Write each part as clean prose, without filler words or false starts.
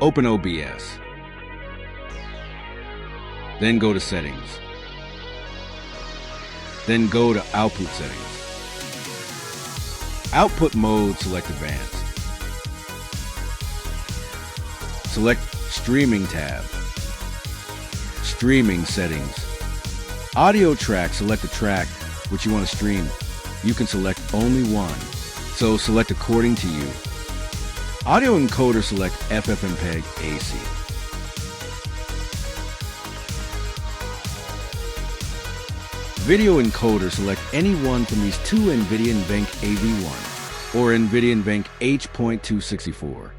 Open OBS. Then go to Settings. Then go to Output Settings. Output mode, select Advanced. Select Streaming tab. Streaming settings. Audio track, select the track which you want to stream. You can select only one, so select according to you. Audio encoder, select FFmpeg AC. Video encoder, select any one from these two NVIDIA NVENC AV1 or NVIDIA NVENC H.264.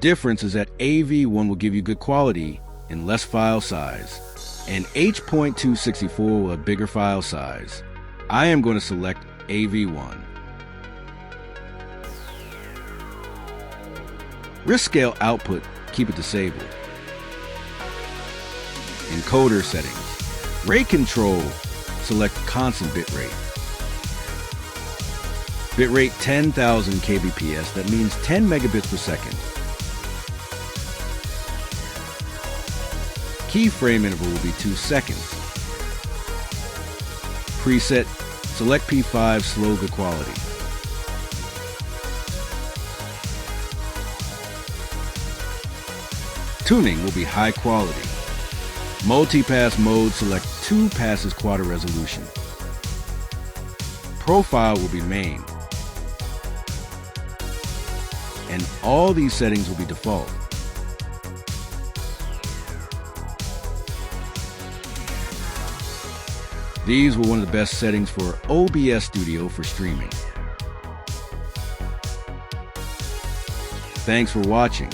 Difference is that AV1 will give you good quality and less file size, and H.264 will have bigger file size. I am going to select AV1. Risk scale output, keep it disabled. Encoder settings. Rate control, select constant bitrate. Bitrate 10,000 kbps, that means 10 megabits per second. Keyframe interval will be 2 seconds. Preset, select P5 slow good quality. Tuning will be high quality. Multi-pass mode, select 2 passes quad resolution. Profile will be main. And all these settings will be default. These were one of the best settings for OBS Studio for streaming. Thanks for watching.